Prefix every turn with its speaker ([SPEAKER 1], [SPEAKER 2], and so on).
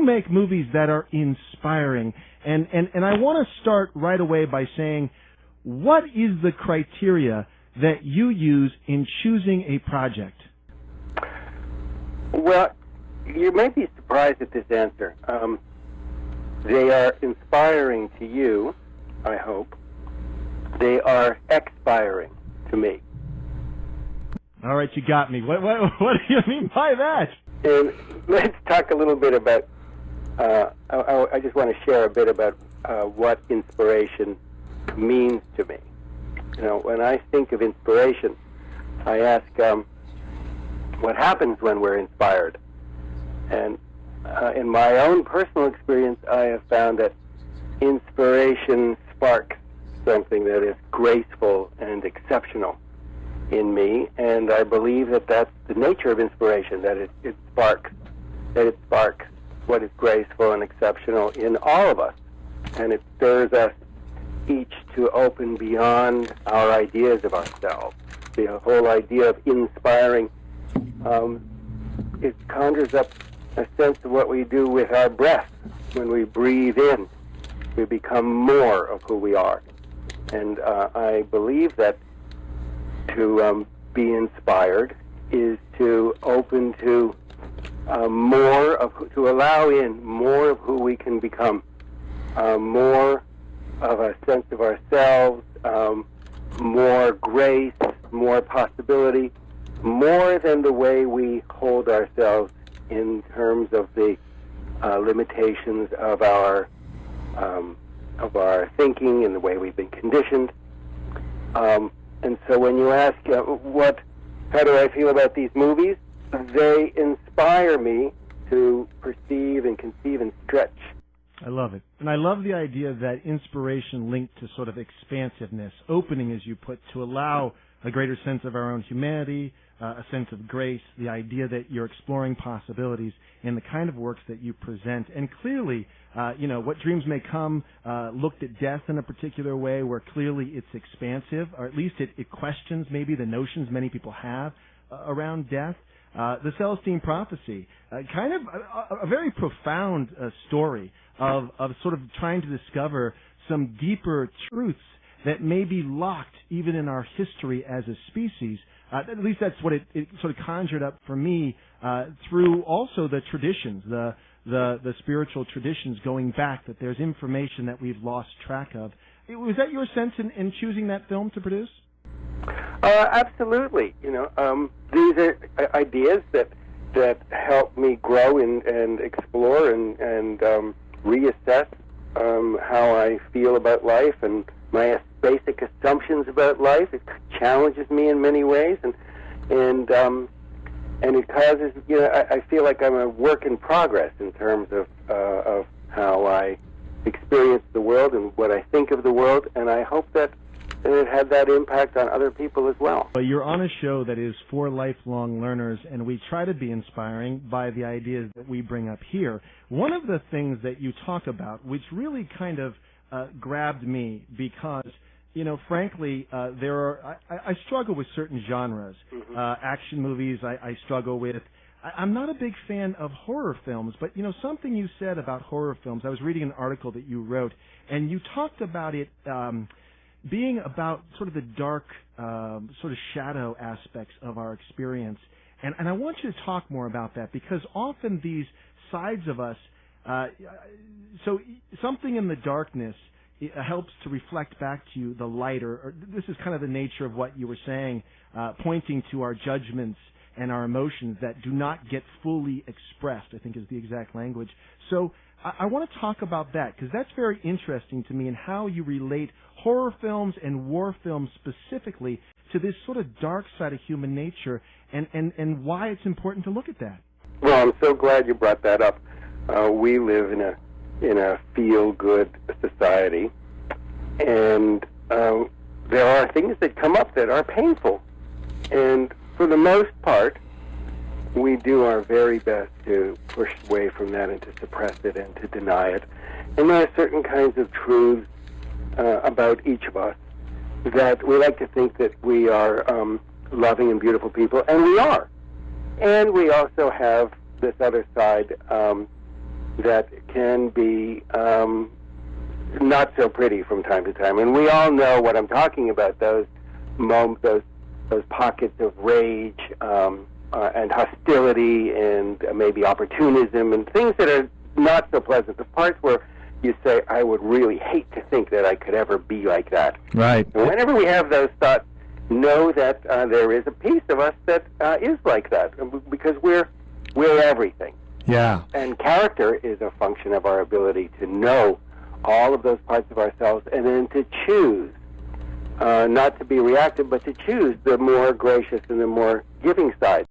[SPEAKER 1] make movies that are inspiring. And I want to start right away by saying, what is the criteria that you use in choosing a project?
[SPEAKER 2] Well, you may be surprised at this answer. They are inspiring to you, I hope. They are expiring to me.
[SPEAKER 1] All right, you got me. What do you mean by that?
[SPEAKER 2] And let's talk a little bit about, I just want to share a bit about what inspiration means to me. You know, when I think of inspiration, I ask, what happens when we're inspired? And in my own personal experience, I have found that inspiration sparks something that is graceful and exceptional in me, and I believe that that's the nature of inspiration, that it sparks what is graceful and exceptional in all of us, and it stirs us each to open beyond our ideas of ourselves. The whole idea of inspiring, it conjures up a sense of what we do with our breath. When we breathe in, we become more of who we are. And I believe that to be inspired is to open to to allow in more of who we can become, more of a sense of ourselves, more grace, more possibility, more than the way we hold ourselves in terms of the limitations of our thinking and the way we've been conditioned. And so when you ask, how do I feel about these movies? They inspire me to perceive and conceive and stretch.
[SPEAKER 1] I love it. And I love the idea that inspiration linked to sort of expansiveness, opening, as you put, to allow a greater sense of our own humanity, a sense of grace, the idea that you're exploring possibilities in the kind of works that you present. And clearly, What Dreams May Come looked at death in a particular way where clearly it's expansive, or at least it questions maybe the notions many people have around death. The Celestine Prophecy, kind of a very profound story of sort of trying to discover some deeper truths that may be locked even in our history as a species. At least that's what it sort of conjured up for me through also the traditions, the spiritual traditions going back, that there's information that we've lost track of. Was that your sense in choosing that film to produce?
[SPEAKER 2] Absolutely. These are ideas that help me grow and explore and reassess how I feel about life and my basic assumptions about life. It challenges me in many ways, and it causes, I feel like I'm a work in progress in terms of how I experience the world and what I think of the world, and I hope that it had that impact on other people as well.
[SPEAKER 1] But you're on a show that is for lifelong learners, and we try to be inspiring by the ideas that we bring up here. One of the things that you talk about, which really kind of grabbed me, because, frankly, I struggle with certain genres.
[SPEAKER 2] Mm-hmm.
[SPEAKER 1] Action movies I struggle with. I'm not a big fan of horror films, but, something you said about horror films, I was reading an article that you wrote, and you talked about it being about sort of the dark, sort of shadow aspects of our experience. And I want you to talk more about that, because often these sides of us, so something in the darkness helps to reflect back to you the light, or this is kind of the nature of what you were saying, pointing to our judgments and our emotions that do not get fully expressed, I think is the exact language. So I want to talk about that, because that's very interesting to me, and how you relate horror films and war films specifically to this sort of dark side of human nature, and why it's important to look at that.
[SPEAKER 2] Well, I'm so glad you brought that up. We live in a feel-good society, and there are things that come up that are painful, and for the most part, we do our very best to push away from that and to suppress it and to deny it. And there are certain kinds of truths about each of us that we like to think that we are loving and beautiful people, and we are. And we also have this other side that can be not so pretty from time to time. And we all know what I'm talking about, those moments, those pockets of rage and hostility and maybe opportunism and things that are not so pleasant. The parts where you say, I would really hate to think that I could ever be like that.
[SPEAKER 3] Right.
[SPEAKER 2] And whenever we have those thoughts, know that there is a piece of us that is like that, because we're everything.
[SPEAKER 3] Yeah.
[SPEAKER 2] And character is a function of our ability to know all of those parts of ourselves and then to choose, not to be reactive, but to choose the more gracious and the more giving side.